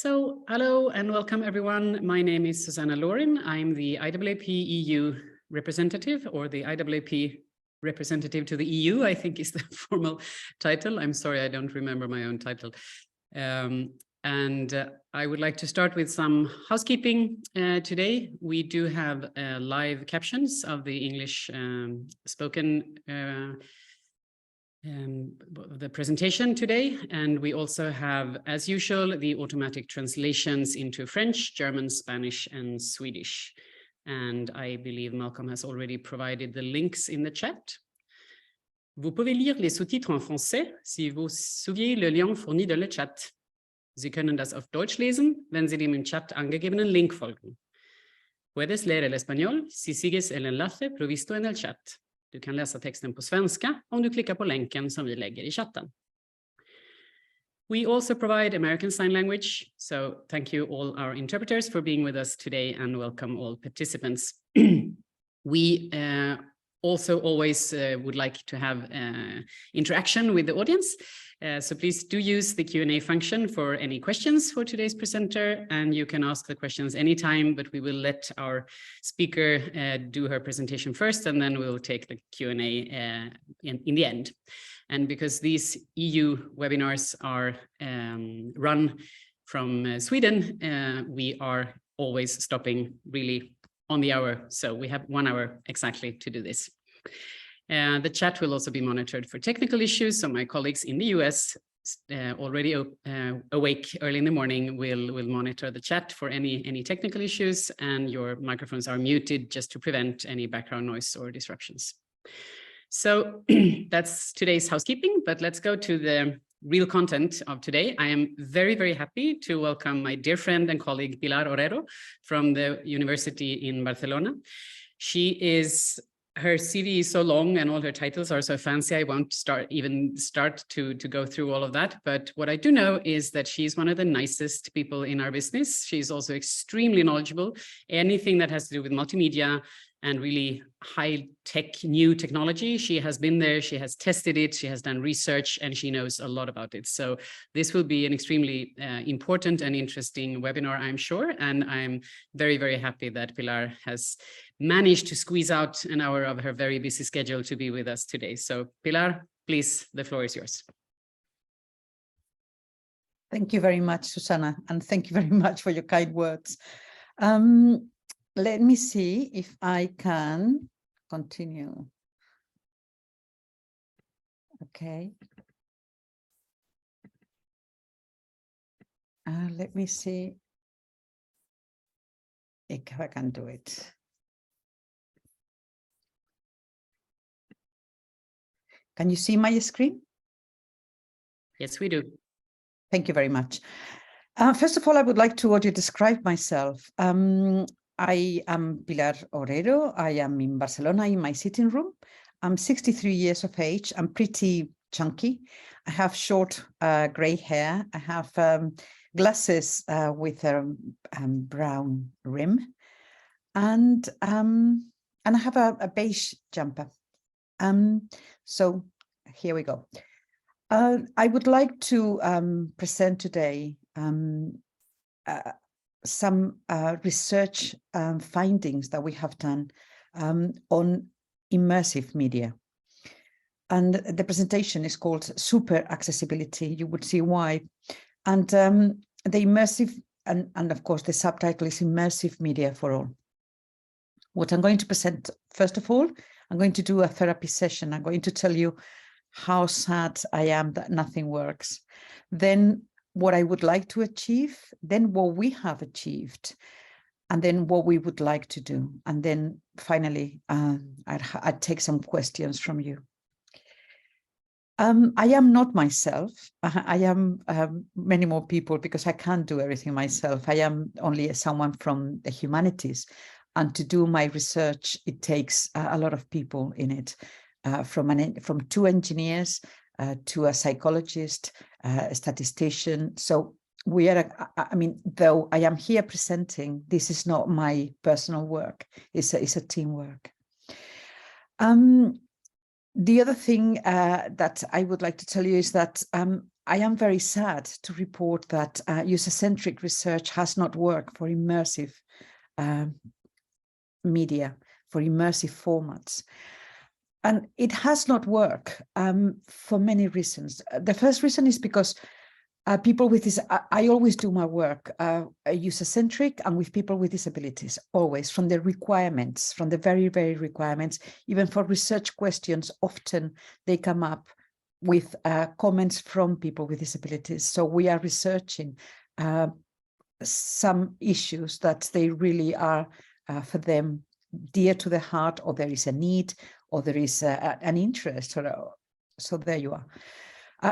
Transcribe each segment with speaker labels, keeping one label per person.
Speaker 1: So, hello and welcome everyone. My name is Susanna Lorin. I'm the IAAP EU representative, or the IAAP representative to the EU, I think is the formal title. I'm sorry, I don't remember my own title. I would like to start with some housekeeping today. We do have live captions of the English spoken the presentation today, and we also have, as usual, the automatic translations into French, German, Spanish, and Swedish. And I believe Malcolm has already provided the links in the chat. Vous pouvez lire les sous-titres en français, si vous suivez le lien fourni dans le Chat. Sie können das auf Deutsch lesen, wenn Sie dem im Chat angegebenen Link folgen. Puedes leer el español si sigues el enlace provisto en el chat. Du kan läsa texten på svenska om du klickar på länken som vi lägger i chatten. We also provide American Sign Language, so thank you all our interpreters for being with us today and welcome all participants. We also always would like to have interaction with the audience, so please do use the Q&A function for any questions for today's presenter, and you can ask the questions anytime, but we will let our speaker do her presentation first, and then we'll take the Q&A in the end. And because these EU webinars are run from Sweden, we are always stopping really on the hour. So we have 1 hour exactly to do this. The chat will also be monitored for technical issues. So my colleagues in the US already awake early in the morning will monitor the chat for any technical issues, and your microphones are muted just to prevent any background noise or disruptions. So that's today's housekeeping, but let's go to the real content of today. I am very, very happy to welcome my dear friend and colleague Pilar Orero from the University in Barcelona. Her CV is so long and all her titles are so fancy, I won't even start to go through all of that. But what I do know is that she's one of the nicest people in our business. She's also extremely knowledgeable. Anything that has to do with multimedia and really high-tech new technology, she has been there, she has tested it, she has done research, and she knows a lot about it. So this will be an extremely important and interesting webinar, I'm sure. And I'm very, very happy that Pilar has managed to squeeze out an hour of her very busy schedule to be with us today. So Pilar, please, the floor is yours.
Speaker 2: Thank you very much, Susanna, and thank you very much for your kind words. Let me see if I can continue. Okay. Let me see if I can do it. Can you see my screen?
Speaker 1: Yes, we do.
Speaker 2: Thank you very much. First of all, I would like to audio describe myself. I am Pilar Orero. I am in Barcelona in my sitting room. I'm 63 years of age. I'm pretty chunky. I have short gray hair. I have glasses with a brown rim, and I have a beige jumper. So here we go. I would like to present today some research findings that we have done on immersive media. And the presentation is called Super Accessibility. You would see why. And the immersive, and of course, the subtitle is Immersive Media for All. What I'm going to present, first of all, I'm going to do a therapy session. I'm going to tell you how sad I am that nothing works. Then what I would like to achieve, then what we have achieved, and then what we would like to do. And then finally, I'd take some questions from you. I am not myself. I am many more people, because I can't do everything myself. I am only someone from the humanities. And to do my research, it takes a lot of people in it, from 2 engineers to a psychologist, a statistician. So we are, I mean, though I am here presenting, this is not my personal work. It's a teamwork. The other thing that I would like to tell you is that I am very sad to report that user-centric research has not worked for immersive media, for immersive formats. And it has not worked for many reasons. The first reason is because people with this, I always do my work user-centric and with people with disabilities, always from the requirements, from the very, very requirements. Even for research questions, often they come up with comments from people with disabilities. So we are researching some issues that they really are for them dear to the heart, or there is a need, or there is an interest. So there you are.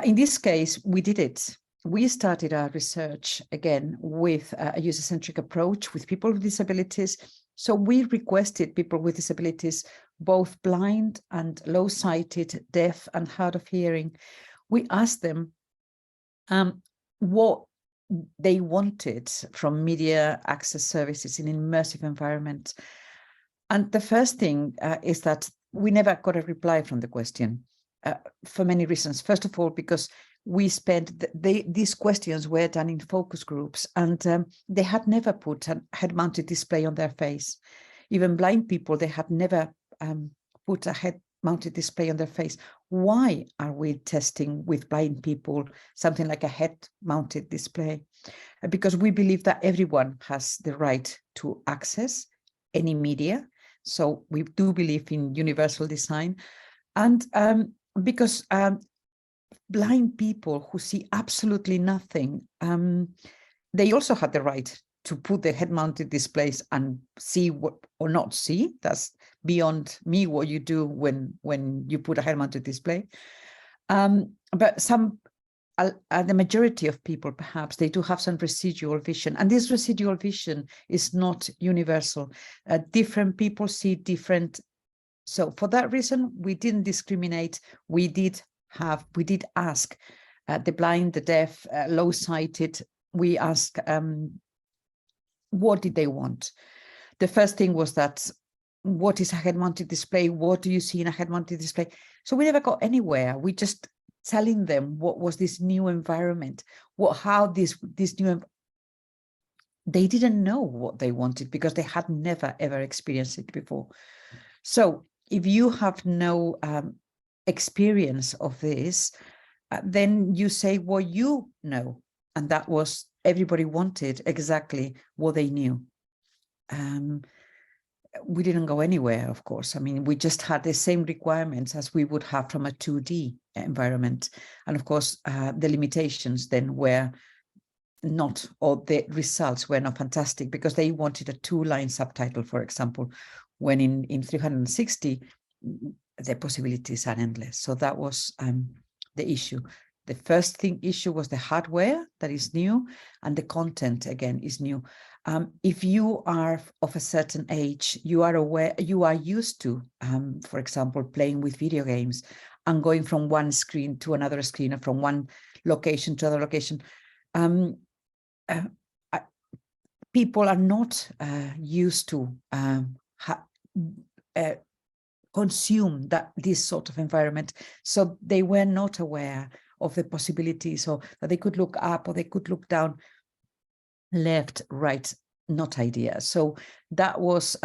Speaker 2: In this case, we did it. We started our research again with a user-centric approach with people with disabilities. So we requested people with disabilities, both blind and low-sighted, deaf and hard of hearing. We asked them what they wanted from media access services in immersive environments. And the first thing is that we never got a reply from the question for many reasons. First of all, because we spent, these questions were done in focus groups, and they had never put a head-mounted display on their face. Even blind people, they had never put a head-mounted display on their face. Why are we testing with blind people something like a head-mounted display? Because we believe that everyone has the right to access any media. So we do believe in universal design. And because blind people who see absolutely nothing, they also had the right to put the head-mounted displays and see what or not see. That's beyond me what you do when you put a head-mounted display. But some, the majority of people, perhaps, they do have some residual vision, and this residual vision is not universal. Different people see different. So for that reason, we didn't discriminate. We did ask the blind, the deaf, low-sighted. We asked what did they want. The first thing was that, what is a head-mounted display? What do you see in a head-mounted display? So we never got anywhere. We just telling them what was this new environment, how this new. They didn't know what they wanted because they had never ever experienced it before. So if you have no experience of this, then you say what you know, and that was everybody wanted exactly what they knew. We didn't go anywhere, of course. I mean, we just had the same requirements as we would have from a 2D environment. And of course, the limitations then were not, or the results were not fantastic, because they wanted a 2-line subtitle, for example, when in 360, the possibilities are endless. So that was the issue. The first issue was the hardware that is new, and the content again is new. If you are of a certain age, you are aware, you are used to, for example, playing with video games and going from one screen to another screen, or from one location to another location. People are not used to consume this sort of environment, so they were not aware of the possibilities, or that they could look up or they could look down, left, right, not idea. So that was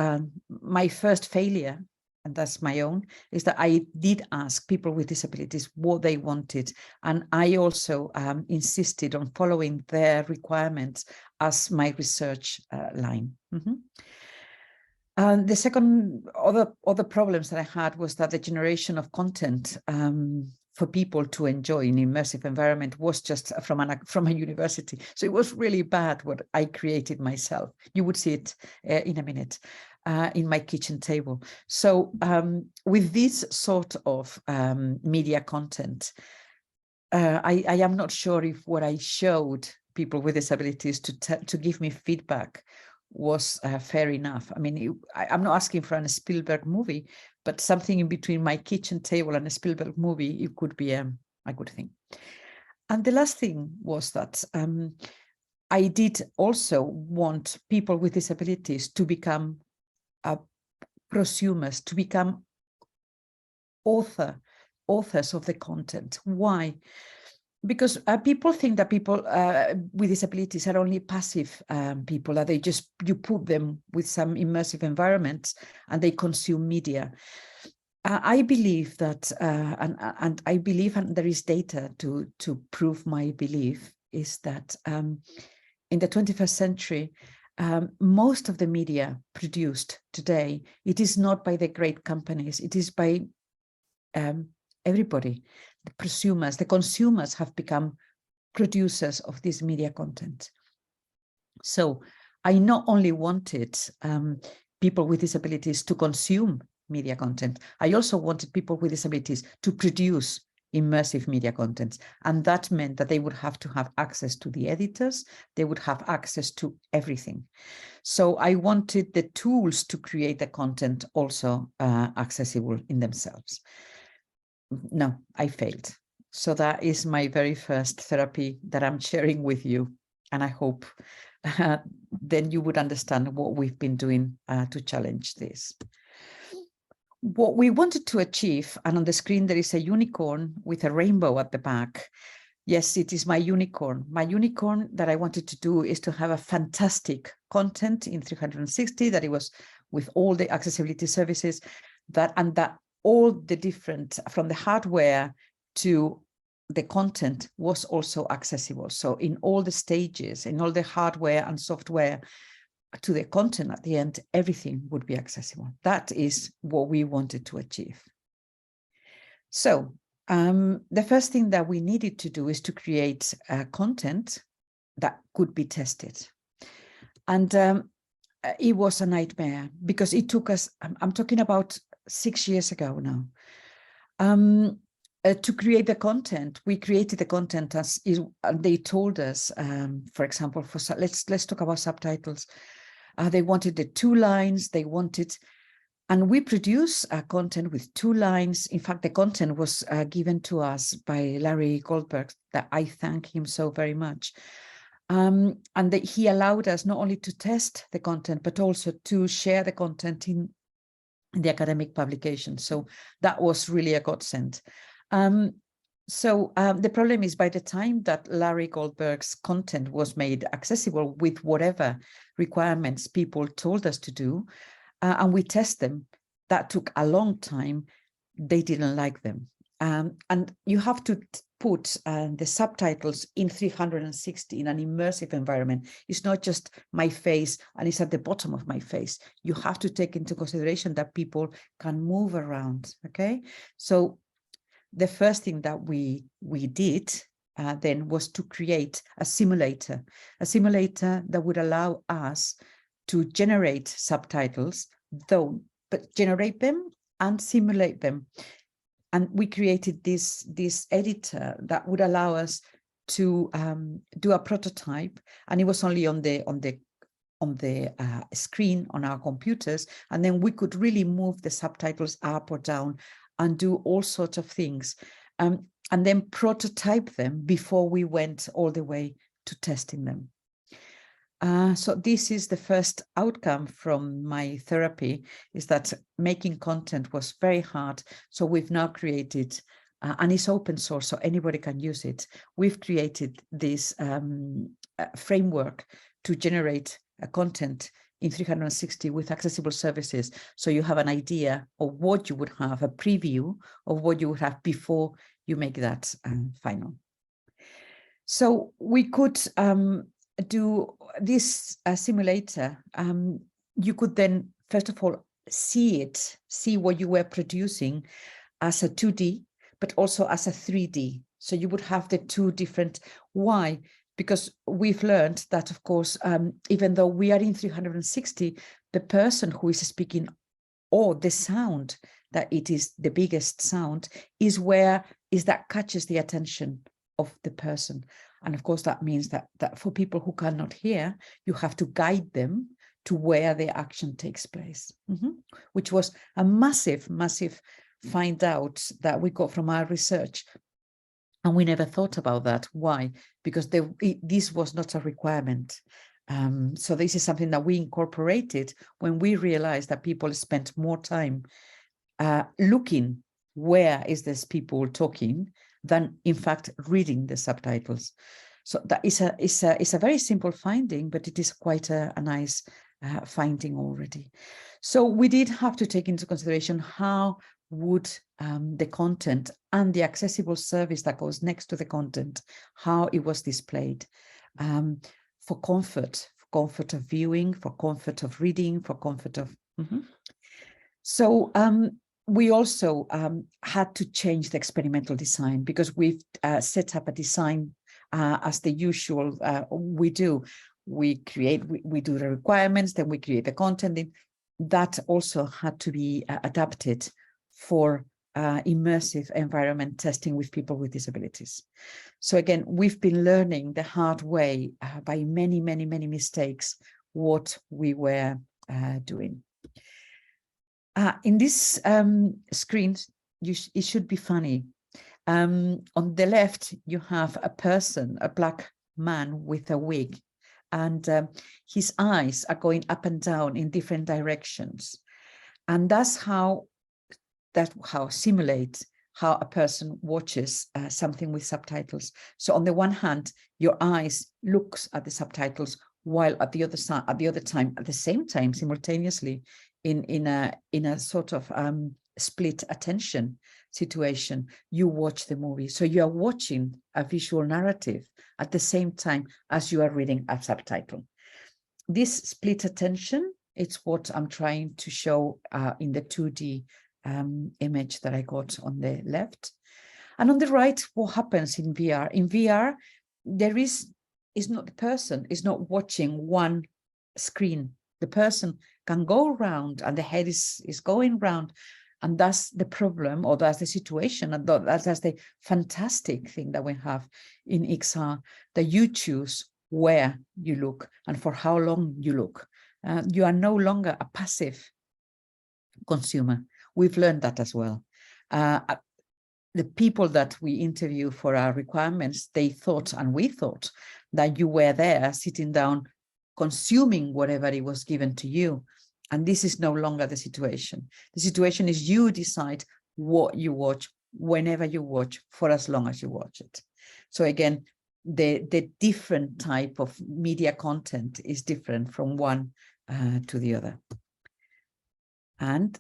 Speaker 2: my first failure, and that's my own, is that I did ask people with disabilities what they wanted, and I also insisted on following their requirements as my research line. The second other problems that I had was that the generation of content for people to enjoy in immersive environment was just from a university. So it was really bad what I created myself. You would see it in a minute in my kitchen table. So with this sort of media content, I am not sure if what I showed people with disabilities to give me feedback was fair enough. I mean, I'm not asking for a Spielberg movie, but something in between my kitchen table and a Spielberg movie, it could be a good thing. And the last thing was that I did also want people with disabilities to become prosumers, to become authors of the content. Why? Because people think that people with disabilities are only passive people, that you put them with some immersive environments and they consume media. I believe that, and I believe, and there is data to prove my belief, is that in the 21st century, most of the media produced today, it is not by the great companies, it is by everybody. The prosumers, the consumers have become producers of this media content. So I not only wanted people with disabilities to consume media content, I also wanted people with disabilities to produce immersive media contents. And that meant that they would have to have access to the editors, they would have access to everything. So I wanted the tools to create the content also accessible in themselves. No, I failed. So that is my very first therapy that I'm sharing with you. And I hope then you would understand what we've been doing to challenge this. What we wanted to achieve, and on the screen there is a unicorn with a rainbow at the back. Yes, it is my unicorn. My unicorn that I wanted to do is to have a fantastic content in 360, that it was with all the accessibility services, that all the different, from the hardware to the content, was also accessible. So in all the stages, in all the hardware and software to the content at the end, everything would be accessible. That is what we wanted to achieve. So the first thing that we needed to do is to create content that could be tested. And it was a nightmare because it took us, I'm talking about 6 years ago now, to create the content. We created the content as is, they told us, for example, let's talk about subtitles. They wanted the 2 lines, they wanted, and we produce content with 2 lines. In fact, the content was given to us by Larry Goldberg, that I thank him so very much. And that he allowed us not only to test the content, but also to share the content in the academic publication. So that was really a godsend. The problem is, by the time that Larry Goldberg's content was made accessible with whatever requirements people told us to do, and we test them, that took a long time. They didn't like them. And you have to put the subtitles in 360 in an immersive environment. It's not just my face and it's at the bottom of my face. You have to take into consideration that people can move around, okay? So the first thing that we did then was to create a simulator that would allow us to generate subtitles, but generate them and simulate them. And we created this editor that would allow us to do a prototype, and it was only on the screen on our computers, and then we could really move the subtitles up or down and do all sorts of things, and then prototype them before we went all the way to testing them. So this is the first outcome from my therapy, is that making content was very hard. So we've now created, and it's open source, so anybody can use it. We've created this framework to generate content in 360 with accessible services. So you have an idea of what you would have, a preview of what you would have before you make that final. So we could do this simulator. You could then, first of all, see what you were producing as a 2D, but also as a 3D. So you would have the 2 different. Why? Because we've learned that, of course, even though we are in 360, the person who is speaking, or the sound, that it is the biggest sound, is that catches the attention of the person. And of course, that means that for people who cannot hear, you have to guide them to where the action takes place, which was a massive find out that we got from our research. And we never thought about that. Why? Because this was not a requirement. So this is something that we incorporated when we realized that people spent more time looking where is this people talking than in fact reading the subtitles. So that is a very simple finding, but it is quite a nice finding already. So we did have to take into consideration how would the content and the accessible service that goes next to the content, how it was displayed for comfort of viewing, for comfort of reading, for comfort of... So we also had to change the experimental design, because we've set up a design as the usual we do. We do the requirements, then we create the content. That also had to be adapted for immersive environment testing with people with disabilities. So again, we've been learning the hard way by many mistakes what we were doing. In this screen, it should be funny. On the left, you have a person, a black man with a wig, and his eyes are going up and down in different directions. And that's how simulate how a person watches something with subtitles. So on the one hand, your eyes looks at the subtitles, while at the same time, simultaneously, in a sort of split attention situation, you watch the movie. So you are watching a visual narrative at the same time as you are reading a subtitle. This split attention, it's what I'm trying to show in the 2D image that I got on the left. And on the right, what happens in VR? In VR, the person is not watching one screen. The person can go around, and the head is going round. And that's the problem, or that's the situation, and that's the fantastic thing that we have in XR, that you choose where you look and for how long you look. You are no longer a passive consumer. We've learned that as well. The people that we interview for our requirements, they thought, and we thought, that you were there sitting down, consuming whatever it was given to you. And this is no longer the situation. The situation is you decide what you watch, whenever you watch, for as long as you watch it. So again, the different type of media content is different from one to the other. And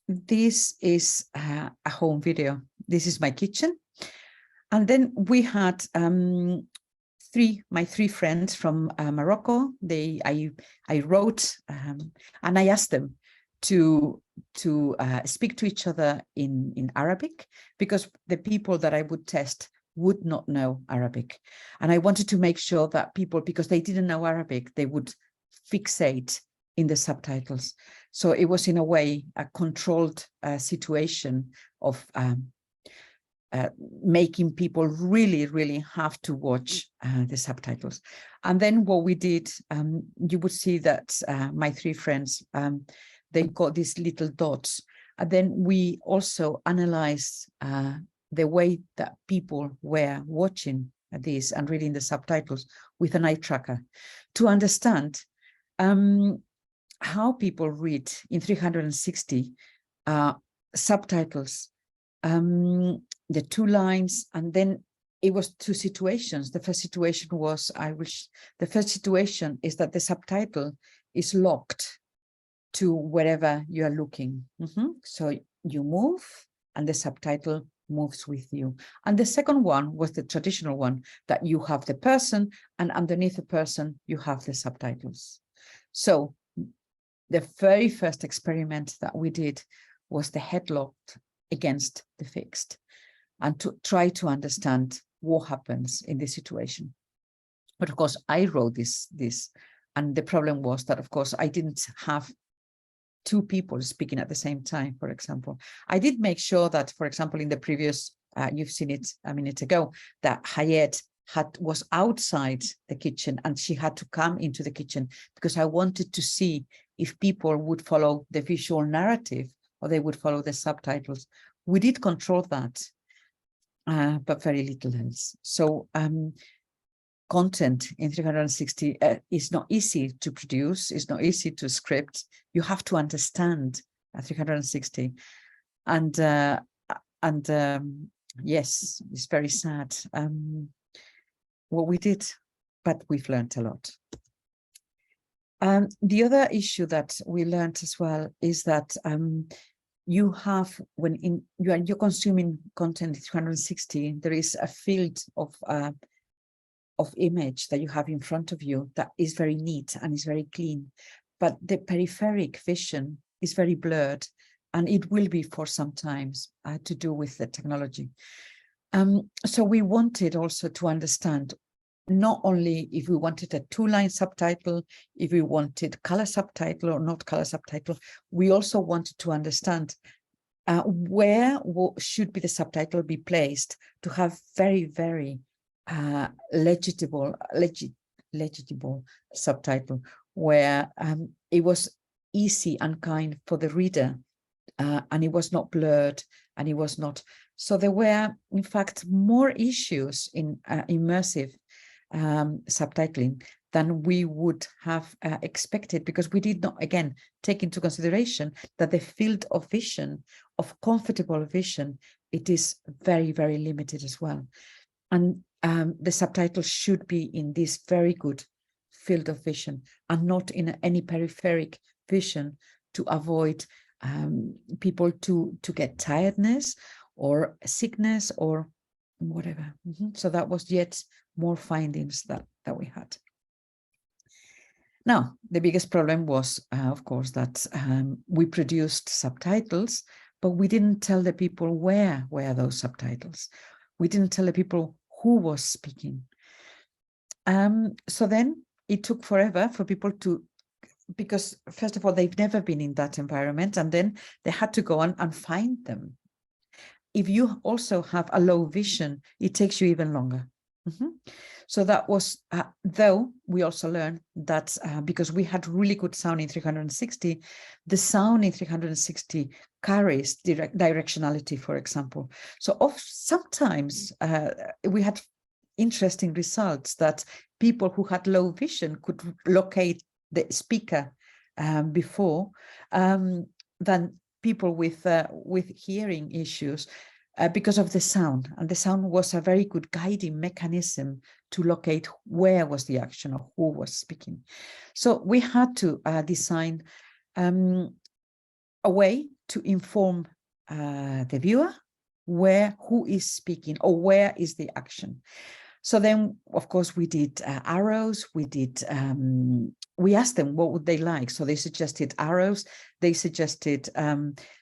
Speaker 2: this is a home video. This is my kitchen. And then we had my three friends from Morocco. I wrote and I asked them to speak to each other in Arabic, because the people that I would test would not know Arabic. And I wanted to make sure that people, because they didn't know Arabic, they would fixate in the subtitles. So it was, in a way, a controlled situation of making people really have to watch the subtitles. And then what we did, you would see that my three friends, they got these little dots. And then we also analyzed the way that people were watching this and reading the subtitles with an eye tracker to understand how people read in 360 subtitles, the two lines, and then it was two situations. The first situation was, the first situation is that the subtitle is locked to wherever you are looking. So you move and the subtitle moves with you. And the second one was the traditional one, that you have the person, and underneath the person you have the subtitles. So the very first experiment that we did was the headlocked against the fixed, and to try to understand what happens in this situation. But of course, I wrote this, and the problem was that, of course, I didn't have two people speaking at the same time, for example. I did make sure that, for example, in the previous, you've seen it a minute ago, that Hayet was outside the kitchen and she had to come into the kitchen, because I wanted to see if people would follow the visual narrative or they would follow the subtitles. We did control that, but very little else. So content in 360 is not easy to produce, it's not easy to script. You have to understand 360. And Yes, it's very sad what we did, but we've learned a lot. The other issue that we learned as well is that you have, when you're consuming content 360, there is a field of image that you have in front of you that is very neat and is very clean, but the peripheric vision is very blurred, and it will be for some times to do with the technology. So we wanted also to understand not only if we wanted a 2-line subtitle, if we wanted color subtitle or not color subtitle, we also wanted to understand where should be the subtitle be placed to have very, very legible subtitle, where it was easy and kind for the reader, and it was not blurred, and it was not. So there were, in fact, more issues in immersive subtitling than we would have expected, because we did not, again, take into consideration that the field of vision, of comfortable vision, it is very, very limited as well. And the subtitles should be in this very good field of vision and not in any peripheric vision to avoid people to get tiredness or sickness or whatever. So that was yet more findings that we had. Now, the biggest problem was, of course, that we produced subtitles, but we didn't tell the people where were those subtitles. We didn't tell the people who was speaking. So then it took forever for people to, because first of all, they've never been in that environment, and then they had to go on and find them. If you also have a low vision, it takes you even longer. So that was, though we also learned that because we had really good sound in 360, the sound in 360 carries directionality, for example. So sometimes we had interesting results that people who had low vision could locate the speaker before than people with hearing issues. Because of the sound, and the sound was a very good guiding mechanism to locate where was the action or who was speaking. So we had to design a way to inform the viewer who is speaking or where is the action. So then, of course, we did arrows. We asked them what would they like. So they suggested arrows. They suggested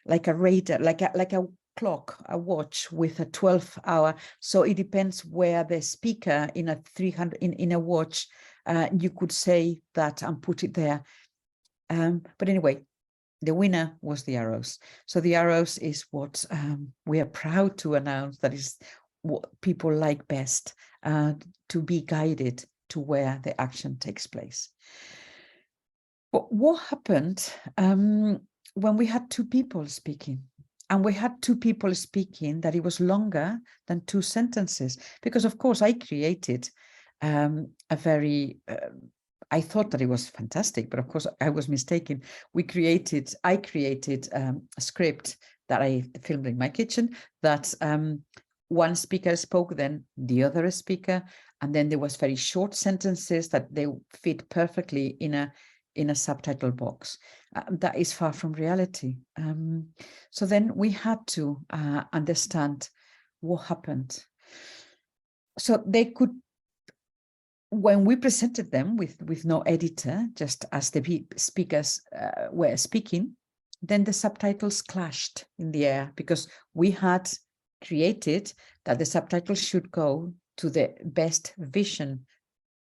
Speaker 2: like a radar, like a clock, a watch with a 12-hour. So it depends where the speaker in a 300 in a watch, you could say that and put it there. But anyway, the winner was the arrows. So the arrows is what we are proud to announce, that is what people like best, to be guided to where the action takes place. But what happened when we had two people speaking? And we had two people speaking that it was longer than 2 sentences, because of course I created I thought that it was fantastic, but of course I was mistaken. I created a script that I filmed in my kitchen, that one speaker spoke, then the other speaker, and then there was very short sentences that they fit perfectly in a subtitle box. That is far from reality. So then we had to understand what happened. So they could, when we presented them with no editor, just as the speakers were speaking, then the subtitles clashed in the air, because we had created that the subtitles should go to the best vision.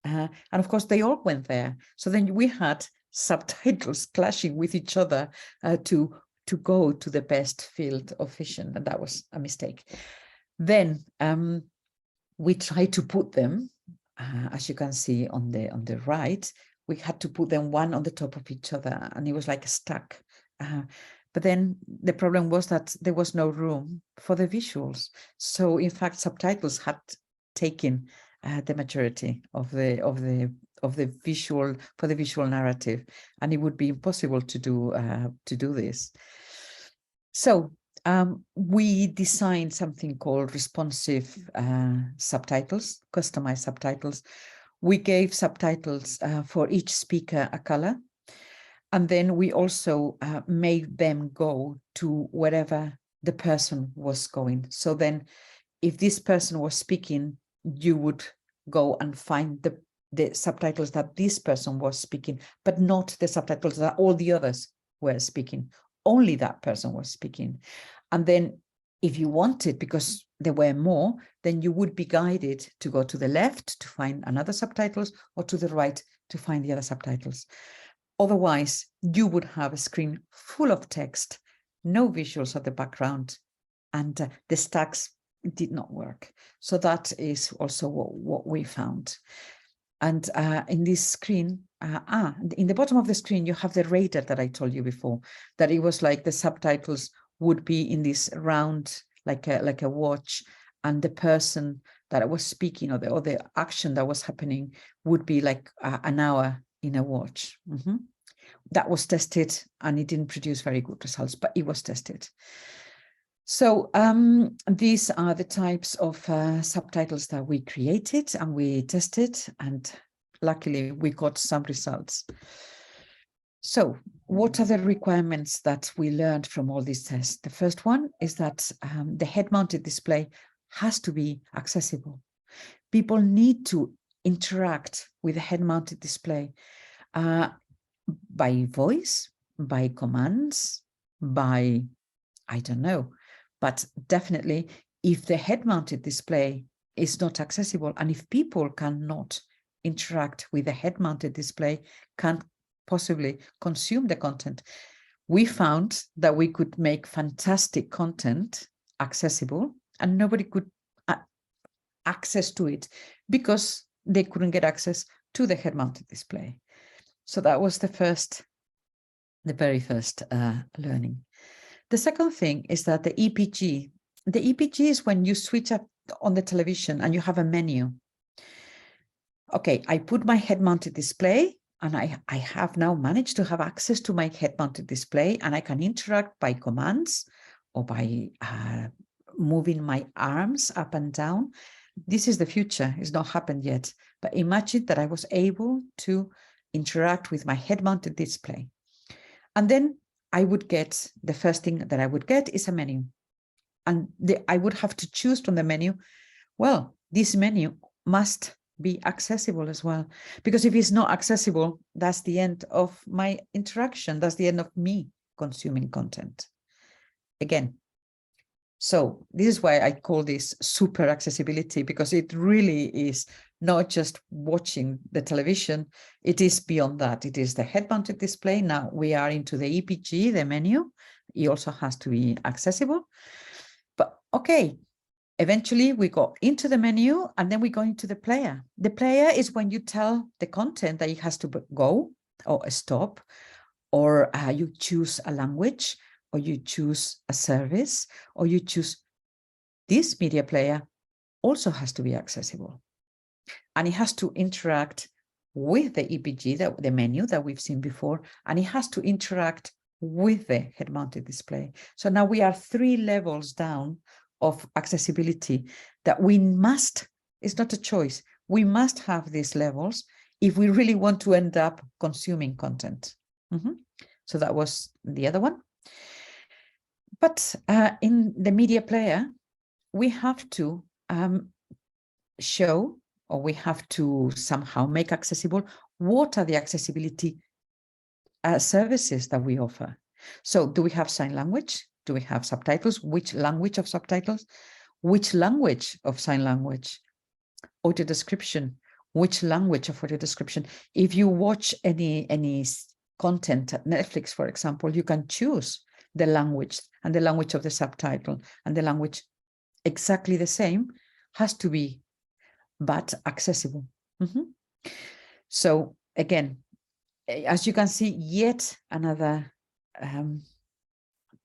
Speaker 2: And of course, they all went there. So then we had subtitles clashing with each other to go to the best field of vision, and that was a mistake. Then we tried to put them, as you can see on the right, we had to put them one on the top of each other, and it was like stuck. But then the problem was that there was no room for the visuals. So in fact, subtitles had taken the majority of the visual, for the visual narrative, and it would be impossible to do this. So we designed something called responsive subtitles, customized subtitles. We gave subtitles for each speaker a color. And then we also made them go to wherever the person was going. So then if this person was speaking, you would go and find the subtitles that this person was speaking, but not the subtitles that all the others were speaking. Only that person was speaking. And then if you wanted, because there were more, then you would be guided to go to the left to find another subtitles or to the right to find the other subtitles. Otherwise, you would have a screen full of text, no visuals of the background, and the stacks did not work. So that is also what we found. And in this screen, in the bottom of the screen, you have the radar that I told you before, that it was like the subtitles would be in this round, like a watch, and the person that was speaking or the action that was happening would be like an hour in a watch. That was tested and it didn't produce very good results, but it was tested. So these are the types of subtitles that we created and we tested, and luckily we got some results. So what are the requirements that we learned from all these tests? The first one is that the head-mounted display has to be accessible. People need to interact with the head-mounted display by voice, by commands, by, I don't know, but definitely if the head-mounted display is not accessible, and if people cannot interact with the head-mounted display, can't possibly consume the content, we found that we could make fantastic content accessible and nobody could access to it because they couldn't get access to the head-mounted display. So that was the very first learning. The second thing is that the EPG is when you switch up on the television and you have a menu. Okay, I put my head-mounted display and I have now managed to have access to my head-mounted display, and I can interact by commands or by moving my arms up and down. This is the future. It's not happened yet. But imagine that I was able to interact with my head-mounted display. And then I would get, the first thing that I would get is a menu. And I would have to choose from the menu. Well, this menu must be accessible as well, because if it's not accessible, that's the end of my interaction. That's the end of me consuming content. Again, so this is why I call this super accessibility, because it really is not just watching the television. It is beyond that. It is the head-mounted display. Now we are into the EPG, the menu. It also has to be accessible. But okay, eventually we go into the menu and then we go into the player. The player is when you tell the content that it has to go or stop, or you choose a language, or you choose a service, or you choose this media player also has to be accessible. And it has to interact with the EPG, the menu that we've seen before, and it has to interact with the head-mounted display. So now we are 3 levels down of accessibility that we must, it's not a choice, we must have these levels if we really want to end up consuming content. So that was the other one. But in the media player, we have to show, or we have to somehow make accessible, what are the accessibility services that we offer. So do we have sign language? Do we have subtitles? Which language of subtitles? Which language of sign language? Audio description. Which language of audio description? If you watch any content at Netflix, for example, you can choose the language and the language of the subtitle, and the language exactly the same has to be, but accessible. So again, as you can see, yet another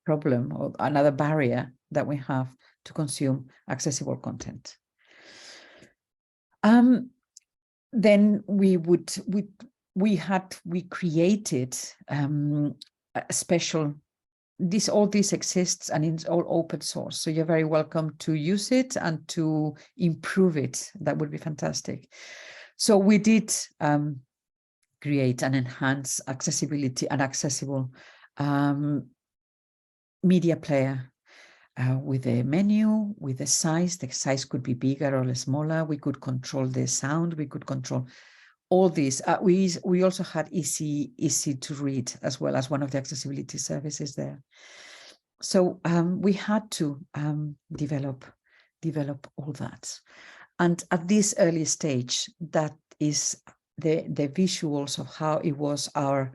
Speaker 2: problem or another barrier that we have to consume accessible content. Then we created a special all this exists, and it's all open source. So you're very welcome to use it and to improve it. That would be fantastic. So we did create and enhance accessibility and accessible media player with a menu, with a size. The size could be bigger or smaller. We could control the sound. We could control all these. We also had easy to read as well as one of the accessibility services there. So we had to develop all that. And at this early stage, that is the visuals of how it was our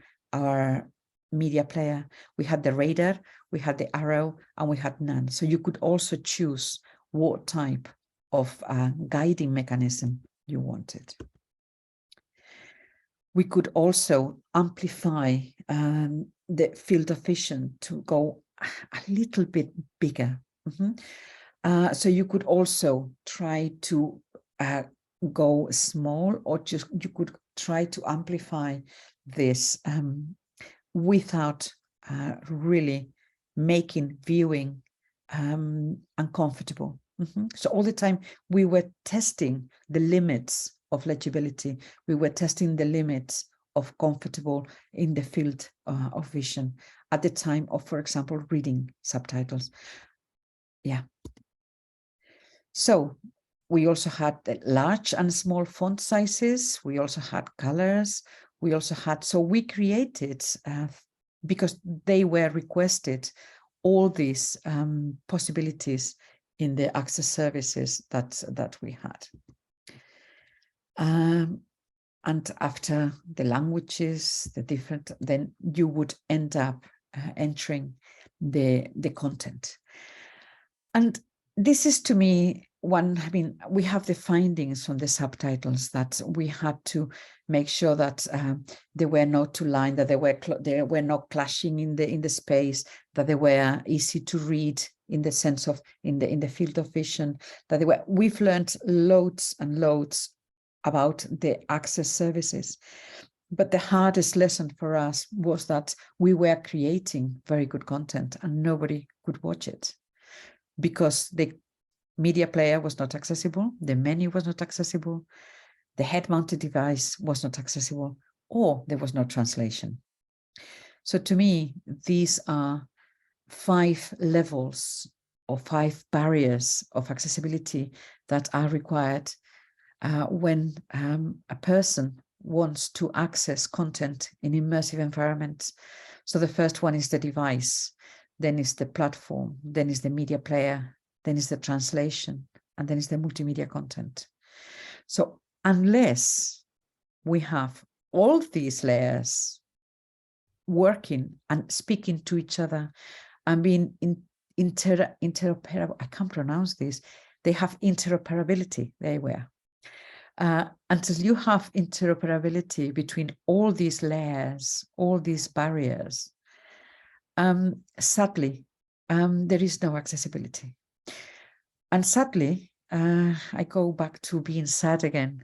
Speaker 2: media player. We had the radar, we had the arrow, and we had none. So you could also choose what type of guiding mechanism you wanted. We could also amplify the field of vision to go a little bit bigger. So you could also try to go small, or just you could try to amplify this without really making viewing uncomfortable. So all the time we were testing the limits of legibility. We were testing the limits of comfortable in the field of vision at the time of, for example, reading subtitles. Yeah. So we also had the large and small font sizes. We also had colors. We also had, so we created, because they were requested, all these possibilities in the access services that we had. And after the languages, the different, then you would end up entering the content. And this is, to me, one, I mean, we have the findings on the subtitles that we had to make sure that they were not too lined, that they were not clashing in the space, that they were easy to read in the sense of in the field of vision, that they were. We've learned loads and loads about the access services, but the hardest lesson for us was that we were creating very good content and nobody could watch it because the media player was not accessible, the menu was not accessible, the head-mounted device was not accessible, or there was no translation. So to me, these are 5 levels or 5 barriers of accessibility that are required when a person wants to access content in immersive environments. So the first one is the device, then is the platform, then is the media player, then is the translation, and then is the multimedia content. So unless we have all these layers working and speaking to each other and being interoperable, I can't pronounce this, they have interoperability, they were. Until you have interoperability between all these layers, all these barriers, sadly, there is no accessibility. And sadly, I go back to being sad again.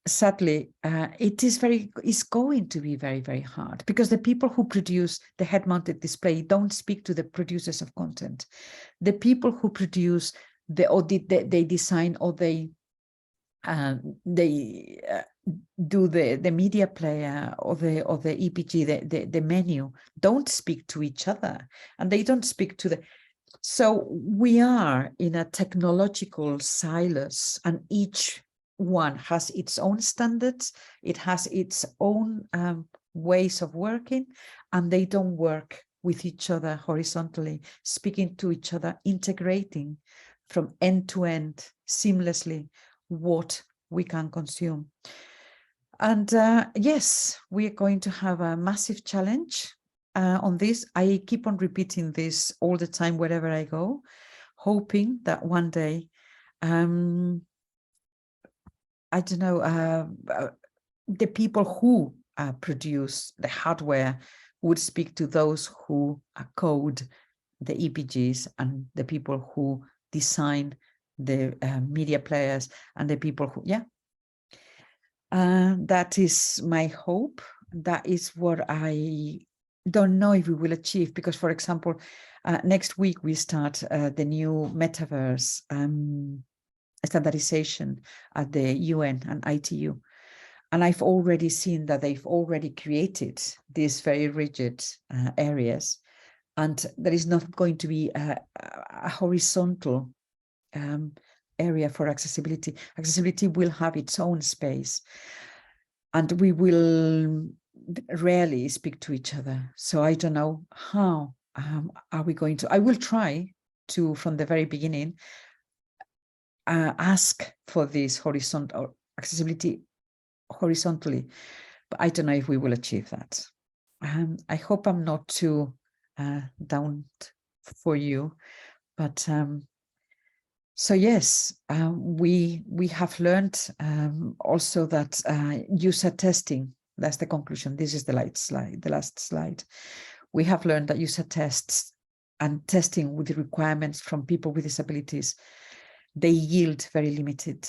Speaker 2: Sadly, it's going to be very, very hard because the people who produce the head-mounted display don't speak to the producers of content. The people who produce they design or they do the media player or the EPG, the menu, don't speak to each other, and they don't speak to the. So we are in a technological silos, and each one has its own standards. It has its own ways of working, and they don't work with each other horizontally, speaking to each other, integrating from end to end seamlessly what we can consume. And yes, we are going to have a massive challenge on this. I keep on repeating this all the time wherever I go, hoping that one day, I don't know, the people who produce the hardware would speak to those who code the EPGs and the people who design the media players and the people who, that is my hope. That is what I don't know if we will achieve, because, for example, next week we start the new metaverse standardization at the UN and ITU. And I've already seen that they've already created these very rigid areas, and there is not going to be a horizontal area for accessibility. Accessibility will have its own space, and we will rarely speak to each other. So I don't know how are we going to. I will try to, from the very beginning, ask for this horizontal accessibility horizontally, but I don't know if we will achieve that. I hope I'm not too down for you, but so yes, we have learned also that user testing, that's the conclusion. This is the last slide. We have learned that user tests and testing with the requirements from people with disabilities, they yield very limited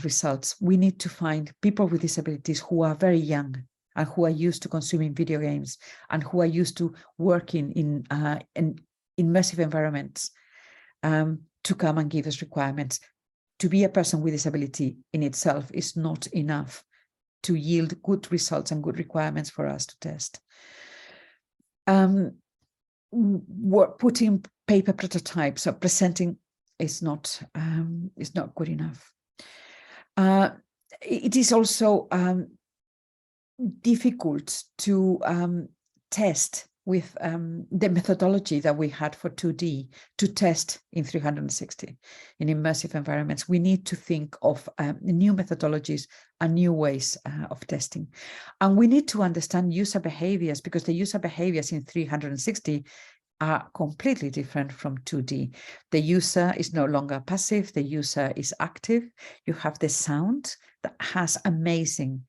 Speaker 2: results. We need to find people with disabilities who are very young and who are used to consuming video games and who are used to working in immersive environments to come and give us requirements. To be a person with disability in itself is not enough to yield good results and good requirements for us to test. Putting paper prototypes or presenting is not good enough. It is also difficult to test with the methodology that we had for 2D to test in 360 in immersive environments. We need to think of new methodologies and new ways of testing. And we need to understand user behaviors, because the user behaviors in 360 are completely different from 2D. The user is no longer passive, the user is active. You have the sound that has amazing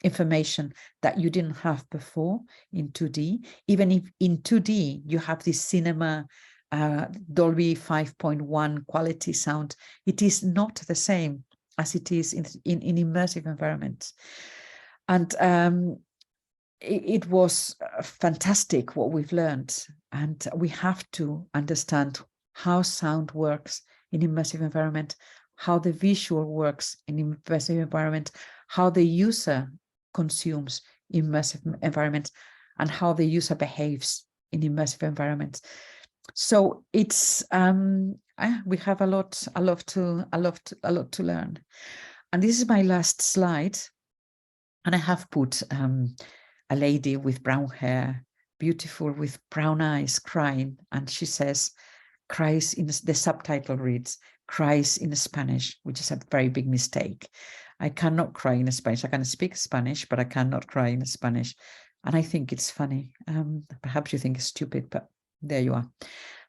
Speaker 2: information that you didn't have before in 2D. Even if in 2D you have this cinema Dolby 5.1 quality sound, it is not the same as it is in immersive environments. And it was fantastic what we've learned, and we have to understand how sound works in immersive environment, how the visual works in immersive environment, how the user consumes immersive environments, and how the user behaves in immersive environments. So it's we have a lot to learn. And this is my last slide, and I have put a lady with brown hair, beautiful, with brown eyes, crying, and she says, cries in the subtitle reads, cries in Spanish, which is a very big mistake. I cannot cry in Spanish. I can speak Spanish, but I cannot cry in Spanish. And I think it's funny. Perhaps you think it's stupid, but there you are.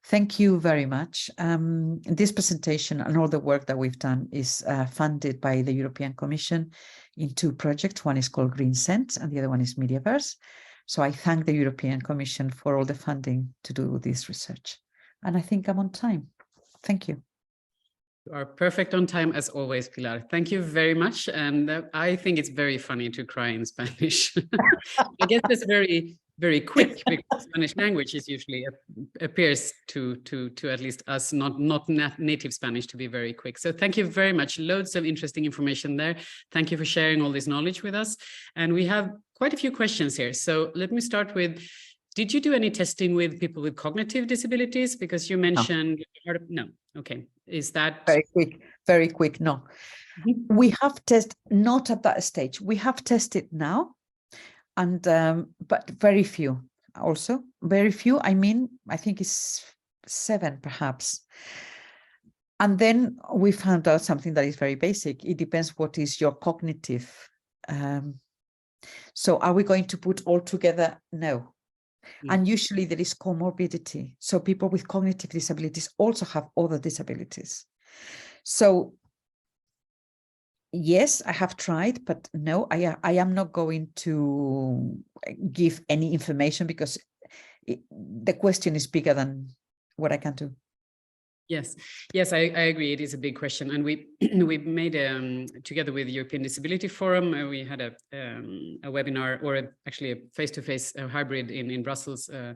Speaker 2: Thank you very much. This presentation and all the work that we've done is funded by the European Commission in two projects. One is called Green Sense and the other one is Mediaverse. So I thank the European Commission for all the funding to do this research. And I think I'm on time. Thank you.
Speaker 1: You are perfect on time as always, Pilar. Thank you very much. And I think it's very funny to cry in Spanish. I guess that's very, very quick, because Spanish language is usually appears to at least us, not native Spanish, to be very quick. So thank you very much. Loads of interesting information there. Thank you for sharing all this knowledge with us. And we have quite a few questions here. So let me start with, did you do any testing with people with cognitive disabilities? Because you mentioned, no. Okay. Is that
Speaker 2: very quick? No. We have tested, not at that stage. We have tested now, and but very few. Also, very few. I mean, I think it's 7 perhaps. And then we found out something that is very basic. It depends what is your cognitive. So are we going to put all together? No. And usually there is comorbidity. So people with cognitive disabilities also have other disabilities. So yes, I have tried, but no, I am not going to give any information, because the question is bigger than what I can do.
Speaker 1: Yes, I agree. It is a big question, and we we made together with the European Disability Forum, we had a webinar, or actually a face-to-face hybrid in Brussels a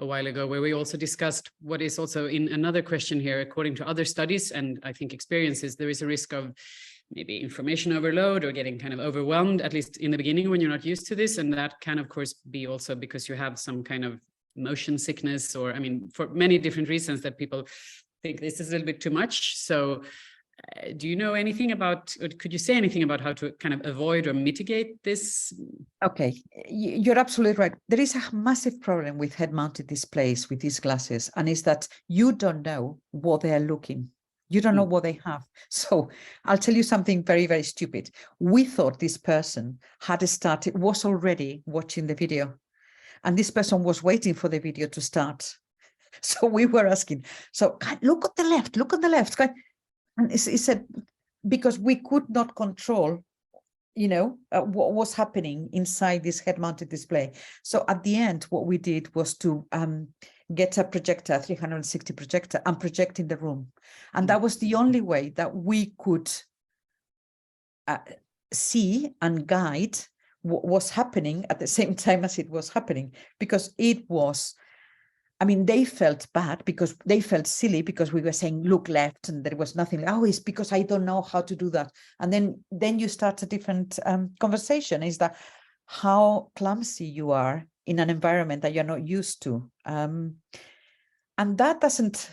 Speaker 1: while ago, where we also discussed what is also in another question here. According to other studies and I think experiences, there is a risk of maybe information overload or getting kind of overwhelmed, at least in the beginning when you're not used to this, and that can of course be also because you have some kind of motion sickness, or I mean, for many different reasons that people think this is a little bit too much. So do you know anything about, or could you say anything about how to kind of avoid or mitigate this?
Speaker 2: Okay, you're absolutely right. There is a massive problem with head-mounted displays with these glasses, and is that you don't know what they are looking. You don't know what they have. So I'll tell you something very, very stupid. We thought this person was already watching the video, and this person was waiting for the video to start. So we were asking, so look at the left, and he said, because we could not control, what was happening inside this head-mounted display. So at the end, what we did was to get a projector, 360 projector, and project in the room. And that was the only way that we could see and guide what was happening at the same time as it was happening, because it was, I mean, they felt bad because they felt silly because we were saying, look left, and there was nothing. Oh, it's because I don't know how to do that. And then you start a different conversation, is that how clumsy you are in an environment that you're not used to. And that doesn't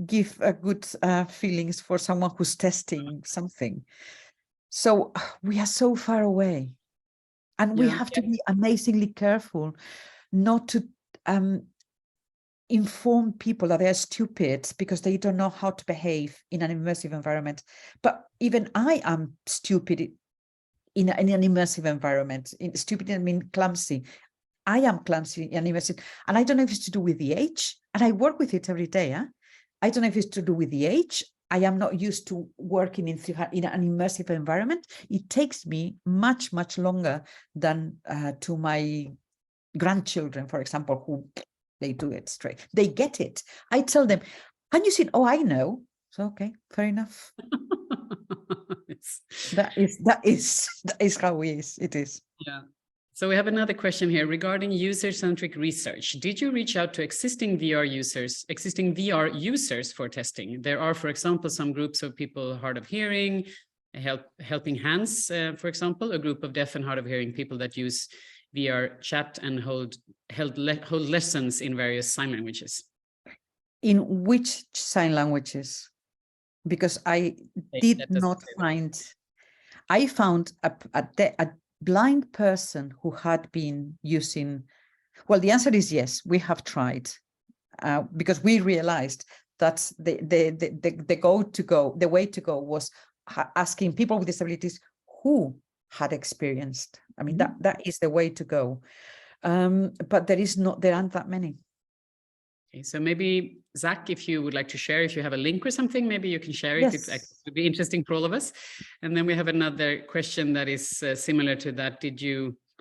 Speaker 2: give a good feelings for someone who's testing something. So we are so far away, and we have to be amazingly careful not to inform people that they're stupid because they don't know how to behave in an immersive environment. But even I am stupid in an immersive environment. Stupid, I mean clumsy. I am clumsy in immersive, and I don't know if it's to do with the age, and I work with it every day. I don't know if it's to do with the age. I am not used to working in an immersive environment. It takes me much, much longer than to my grandchildren, for example, who they do it straight. They get it. I tell them, can you see it? Oh, I know. So, okay, fair enough. That is how it is.
Speaker 1: Yeah. So we have another question here regarding user-centric research. Did you reach out to existing VR users for testing? There are, for example, some groups of people hard of hearing, helping hands, for example, a group of deaf and hard of hearing people that use VR chat and hold lessons in various sign languages.
Speaker 2: In which sign languages? Because I did not find. I found a blind person who had been using. Well, the answer is yes. We have tried because we realized that the way to go was asking people with disabilities who had experienced. I mean, that is the way to go. But there aren't that many.
Speaker 1: Okay, so maybe Zach, if you would like to share, if you have a link or something, maybe you can share it. Yes. It would be interesting for all of us. And then we have another question that is similar to that.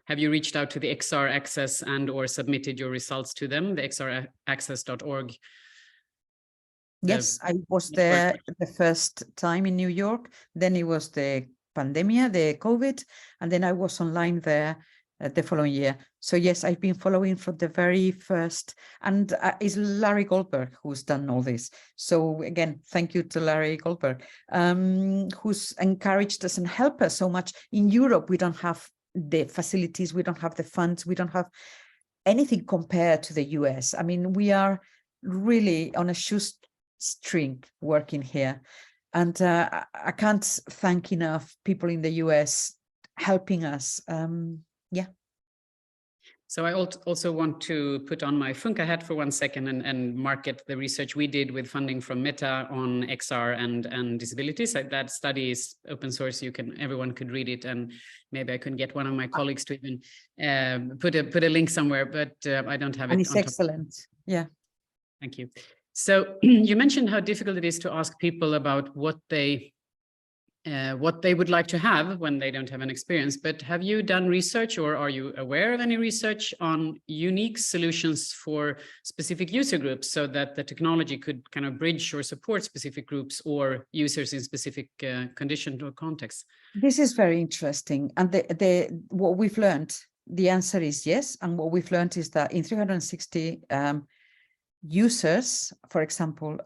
Speaker 1: Have you reached out to the XR Access and/or submitted your results to them, the xraccess.org?
Speaker 2: Yes, I was there the first time in New York. Then it was the pandemic, the COVID, and then I was online there the following year. So yes, I've been following from the very first, and it's Larry Goldberg who's done all this. So again, thank you to Larry Goldberg, who's encouraged us and helped us so much. In Europe, we don't have the facilities, we don't have the funds, we don't have anything compared to the US. I mean, we are really on a shoestring working here. And I can't thank enough people in the US helping us. Yeah.
Speaker 1: So I also want to put on my Funka hat for 1 second and market the research we did with funding from Meta on XR and disabilities. That study is open source. Everyone could read it, and maybe I can get one of my colleagues to even put a link somewhere, but I don't have it.
Speaker 2: And it's excellent. Yeah.
Speaker 1: Thank you. So you mentioned how difficult it is to ask people about what they what they would like to have when they don't have an experience. But have you done research, or are you aware of any research on unique solutions for specific user groups, so that the technology could kind of bridge or support specific groups or users in specific conditions or contexts?
Speaker 2: This is very interesting. And what we've learned, the answer is yes. And what we've learned is that in 360 users, for example,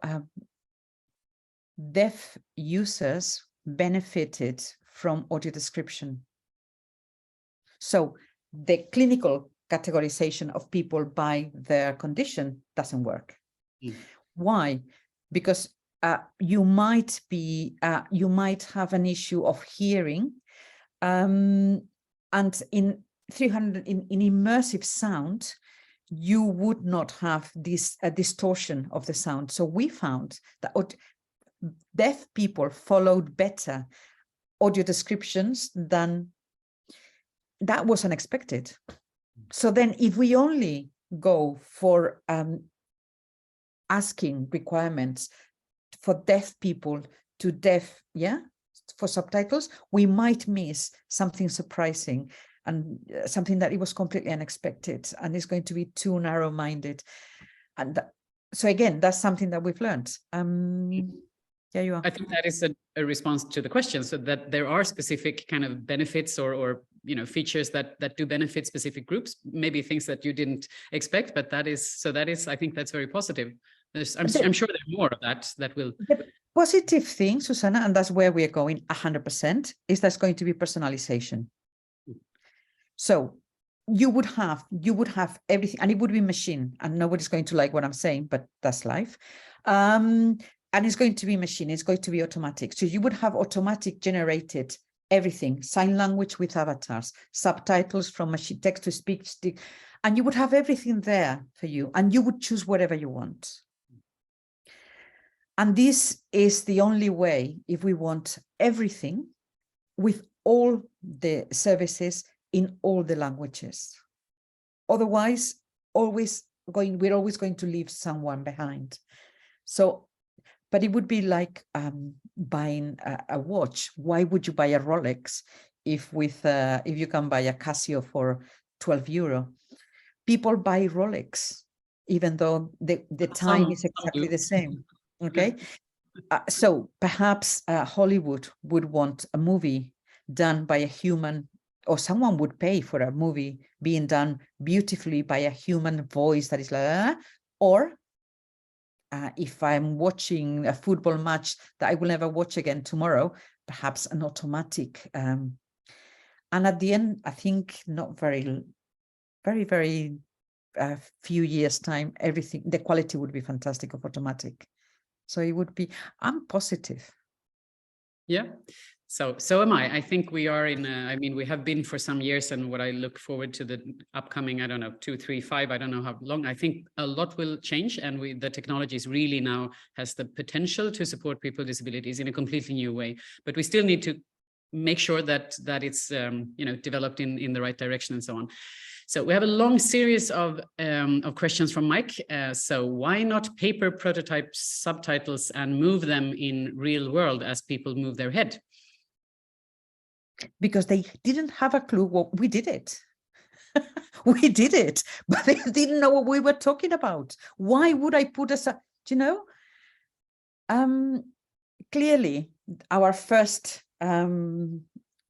Speaker 2: deaf users benefited from audio description. So the clinical categorization of people by their condition doesn't work. Why? Because you might have an issue of hearing, and in immersive sound, you would not have this distortion of the sound. So we found that deaf people followed better audio descriptions than that was unexpected. So then if we only go for asking requirements for deaf people to deaf, for subtitles, we might miss something surprising and something that it was completely unexpected, and is going to be too narrow-minded. And so again, that's something that we've learned. Yeah, you are.
Speaker 1: I think that is a response to the question, so that there are specific kind of benefits or features that do benefit specific groups, maybe things that you didn't expect, but that is I think that's very positive. I'm sure there's more of that will.
Speaker 2: The positive thing, Susanna, and that's where we are going 100%, is there's going to be personalization. So you would have everything, and it would be machine, and nobody's going to like what I'm saying, but that's life. And it's going to be machine, it's going to be automatic. So you would have automatic generated everything, sign language with avatars, subtitles from machine, text to speech, and you would have everything there for you, and you would choose whatever you want. And this is the only way, if we want everything with all the services in all the languages. Otherwise, we're always going to leave someone behind. So, but it would be like buying a watch. Why would you buy a Rolex if you can buy a Casio for 12 euro? People buy Rolex, even though the time is exactly the same. Okay, so perhaps Hollywood would want a movie done by a human, or someone would pay for a movie being done beautifully by a human voice that is like, or if I'm watching a football match that I will never watch again tomorrow, perhaps an automatic. And at the end, I think not very few years time, the quality would be fantastic of automatic. So it would be, I'm positive.
Speaker 1: Yeah. So am I. I think we are in, we have been for some years, and what I look forward to the upcoming, I don't know, 2, 3, 5, I don't know how long, I think a lot will change, and the technology is really now has the potential to support people with disabilities in a completely new way. But we still need to make sure that it's, developed in the right direction and so on. So we have a long series of questions from Mike. So why not paper prototype subtitles and move them in real world as people move their head?
Speaker 2: Because they didn't have a clue what we did it. We did it, but they didn't know what we were talking about. Why would I put clearly our first,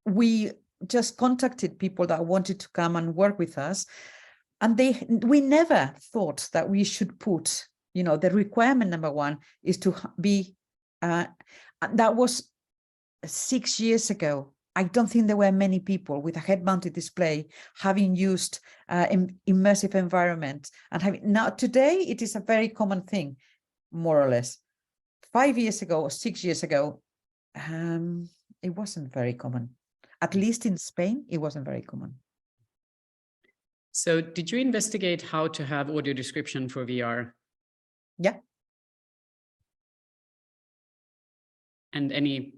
Speaker 2: we just contacted people that wanted to come and work with us, and we never thought that we should put, the requirement number one is to be, that was 6 years ago. I don't think there were many people with a head-mounted display having used immersive environment and now today it is a very common thing, more or less. 5 years ago or 6 years ago, it wasn't very common. At least in Spain, it wasn't very common.
Speaker 1: So did you investigate how to have audio description for VR?
Speaker 2: Yeah.
Speaker 1: And any...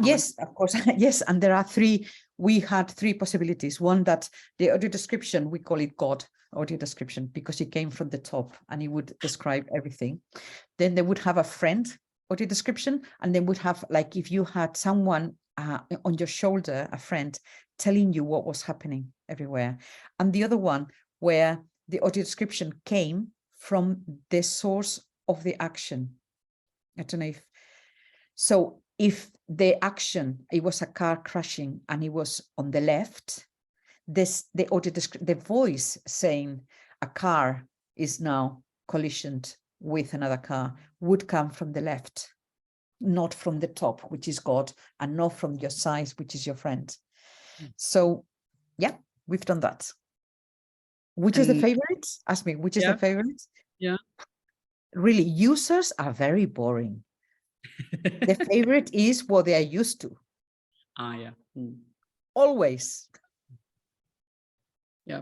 Speaker 2: yes, of course. Yes, and there are we had 3 possibilities. One, that the audio description, we call it God audio description, because it came from the top and it would describe everything. Then they would have a friend audio description, and then would have, like, if you had someone on your shoulder, a friend, telling you what was happening everywhere. And the other one where the audio description came from the source of the action. I don't know if, so if the action, it was a car crashing and it was on the left, the audio the voice saying a car is now collisioned with another car would come from the left, not from the top, which is God, and not from your side, which is your friend. So yeah, we've done that. Which is the favorite? Ask me, which is the favorite?
Speaker 1: Yeah.
Speaker 2: Really, users are very boring. The favorite is what they are used to.
Speaker 1: Yeah.
Speaker 2: Always.
Speaker 1: Yeah.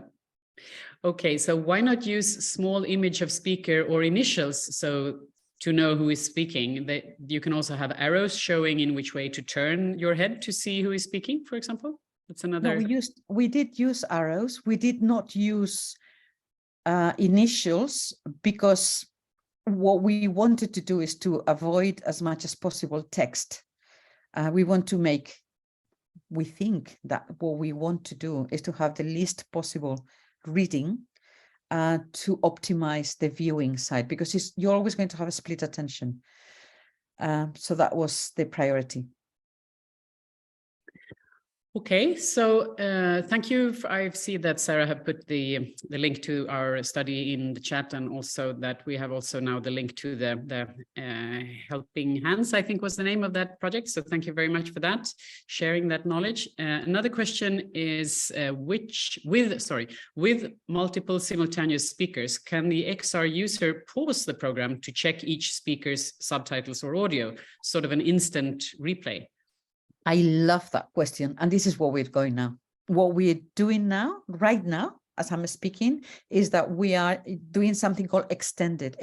Speaker 1: Okay, so why not use small image of speaker or initials so to know who is speaking? You can also have arrows showing in which way to turn your head to see who is speaking, for example. That's another.
Speaker 2: No, we did use arrows. We did not use initials, because what we wanted to do is to avoid as much as possible text. We think that what we want to do is to have the least possible reading to optimize the viewing side, because you're always going to have a split attention. So that was the priority.
Speaker 1: Okay, so thank you. I see that Sarah have put the link to our study in the chat, and also that we have also now the link to the Helping Hands, I think was the name of that project. So thank you very much for that, sharing that knowledge. Another question is, with multiple simultaneous speakers, can the XR user pause the program to check each speaker's subtitles or audio, sort of an instant replay?
Speaker 2: I love that question. And this is what we're going now. What we're doing now, right now, as I'm speaking, is that we are doing something called extended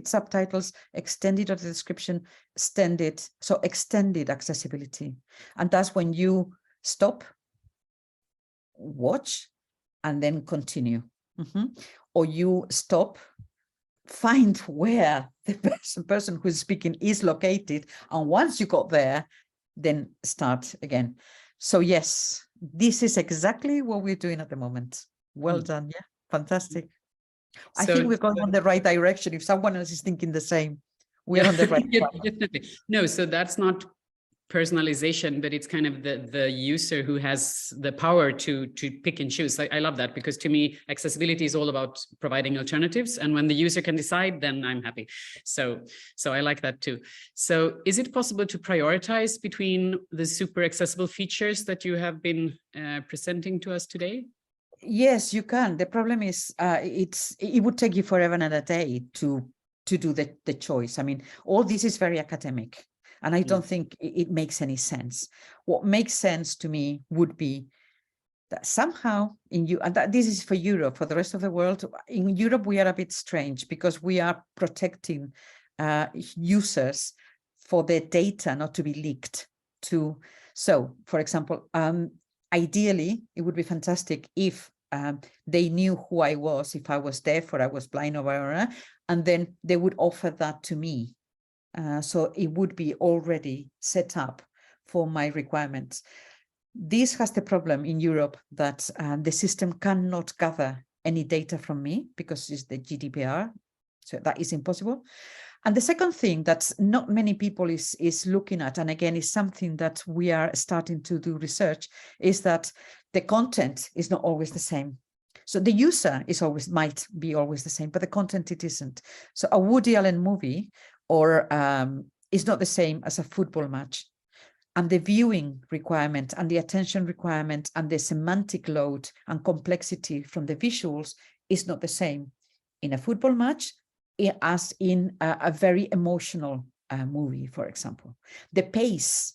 Speaker 2: subtitles, extended audio description, extended accessibility. And that's when you stop, watch, and then continue. Or you stop, find where the person who's speaking is located. And once you got there, then start again. So yes, this is exactly what we're doing at the moment. Well done. Yeah, fantastic. I think we're going on the right direction. If someone else is thinking the same, we're on the right track.
Speaker 1: Definitely. No, so that's not personalization, but it's kind of the user who has the power to pick and choose. I love that, because to me, accessibility is all about providing alternatives, and when the user can decide, then I'm happy. So I like that too. So is it possible to prioritize between the super accessible features that you have been presenting to us today?
Speaker 2: Yes, you can. The problem is it would take you forever and a day to do the choice. I mean, all this is very academic, and I don't think it makes any sense. What makes sense to me would be that somehow and this is for Europe. For the rest of the world, in Europe, we are a bit strange, because we are protecting users for their data not to be leaked to. So, for example, ideally, it would be fantastic if they knew who I was, if I was deaf or I was blind or whatever, and then they would offer that to me. So it would be already set up for my requirements. This has the problem in Europe that the system cannot gather any data from me, because it's the GDPR. So that is impossible. And the second thing that not many people is looking at, and again, is something that we are starting to do research, is that the content is not always the same. So the user might be always the same, but the content, it isn't. So a Woody Allen movie is not the same as a football match. And the viewing requirement and the attention requirement and the semantic load and complexity from the visuals is not the same in a football match as in a very emotional movie, for example. The pace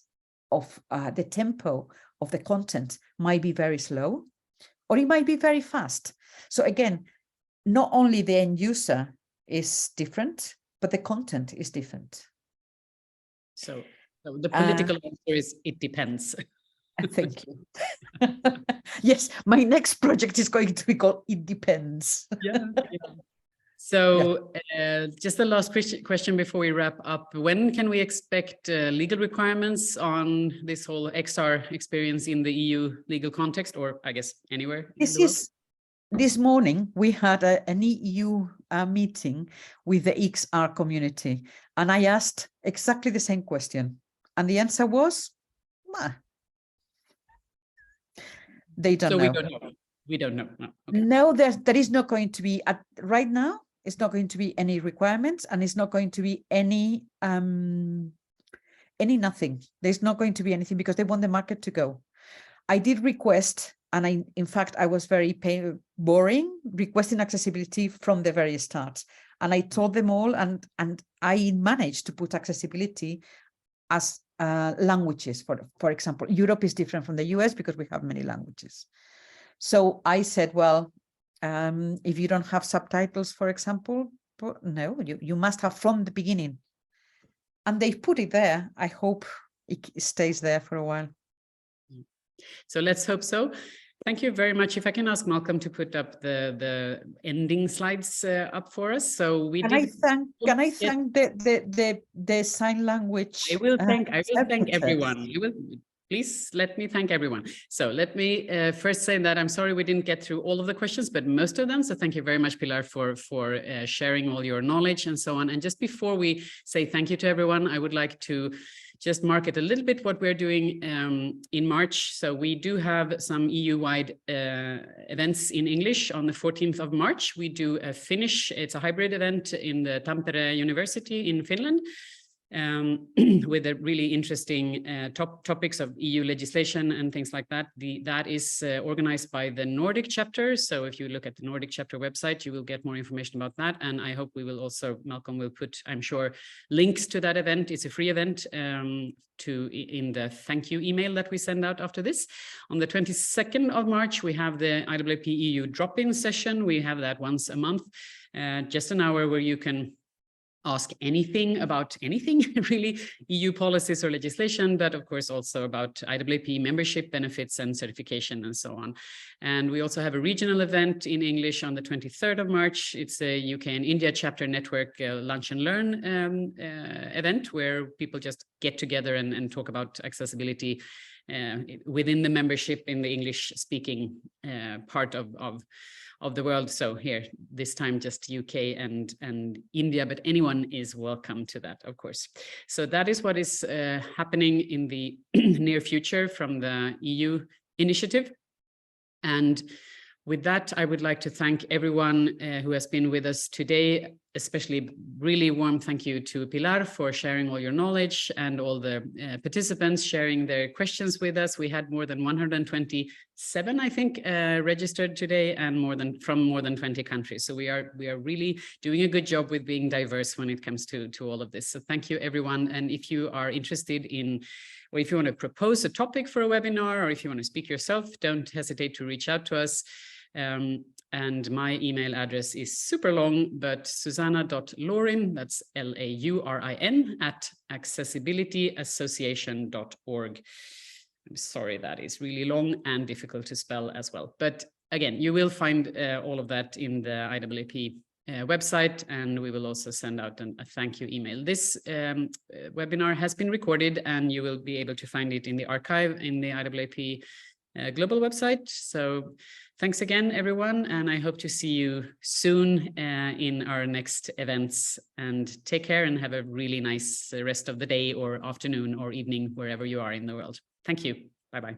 Speaker 2: of the tempo of the content might be very slow, or it might be very fast. So again, not only the end user is different, but the content is different.
Speaker 1: So the political answer is it depends.
Speaker 2: Thank you. Yes, my next project is going to be called It Depends.
Speaker 1: Yeah. So just the last question before we wrap up. When can we expect legal requirements on this whole XR experience in the EU legal context, or I guess anywhere in the world?
Speaker 2: This morning, we had an EU meeting with the XR community, and I asked exactly the same question. And the answer was, they don't know.
Speaker 1: We don't know. We don't know. No, okay.
Speaker 2: No, there is not going to be, right now, it's not going to be any requirements, and it's not going to be any nothing. There's not going to be anything because they want the market to go. I did request, and in fact, I was very boring, requesting accessibility from the very start. And I told them all, and I managed to put accessibility as languages. For example, Europe is different from the US because we have many languages. So I said, well, if you don't have subtitles, for example, no, you must have from the beginning. And they've put it there. I hope it stays there for a while.
Speaker 1: So let's hope so. Thank you very much. If I can ask Malcolm to put up the ending slides up for us. So we
Speaker 2: can I thank the sign language?
Speaker 1: I will thank everyone. Please let me thank everyone. So let me first say that I'm sorry we didn't get through all of the questions, but most of them. So thank you very much, Pilar, for sharing all your knowledge and so on. And just before we say thank you to everyone, I would like to just market a little bit what we're doing in March. So we do have some EU-wide events in English on the 14th of March. We do a Finnish, it's a hybrid event in the Tampere University in Finland. With a really interesting topics of EU legislation and things like that. That is organized by the Nordic chapter. So if you look at the Nordic chapter website, you will get more information about that. And I hope we will also, Malcolm will put, I'm sure, links to that event. It's a free event in the thank you email that we send out after this. On the 22nd of March, we have the IAAP EU drop-in session. We have that once a month, just an hour where you can ask anything about anything, really, EU policies or legislation, but of course also about IAAP membership benefits and certification and so on. And we also have a regional event in English on the 23rd of March. It's a UK and India chapter network lunch and learn event where people just get together and talk about accessibility within the membership in the English speaking part of the world. So here, this time just UK and India, but anyone is welcome to that, of course. So that is what is happening in the near future from the EU initiative. And with that, I would like to thank everyone who has been with us today, especially really warm thank you to Pilar for sharing all your knowledge and all the participants sharing their questions with us. We had more than 127, I think, registered today and from more than 20 countries. So we are really doing a good job with being diverse when it comes to all of this. So thank you, everyone. And if you are interested in, or if you want to propose a topic for a webinar, or if you want to speak yourself, don't hesitate to reach out to us. And my email address is super long, but susanna.laurin, that's Laurin, @accessibilityassociation.org. I'm sorry, that is really long and difficult to spell as well. But again, you will find all of that in the IAAP website, and we will also send out a thank you email. This webinar has been recorded, and you will be able to find it in the archive in the IAAP global website. So thanks again, everyone, and I hope to see you soon in our next events. And take care and have a really nice rest of the day or afternoon or evening, wherever you are in the world. Thank you. Bye-bye.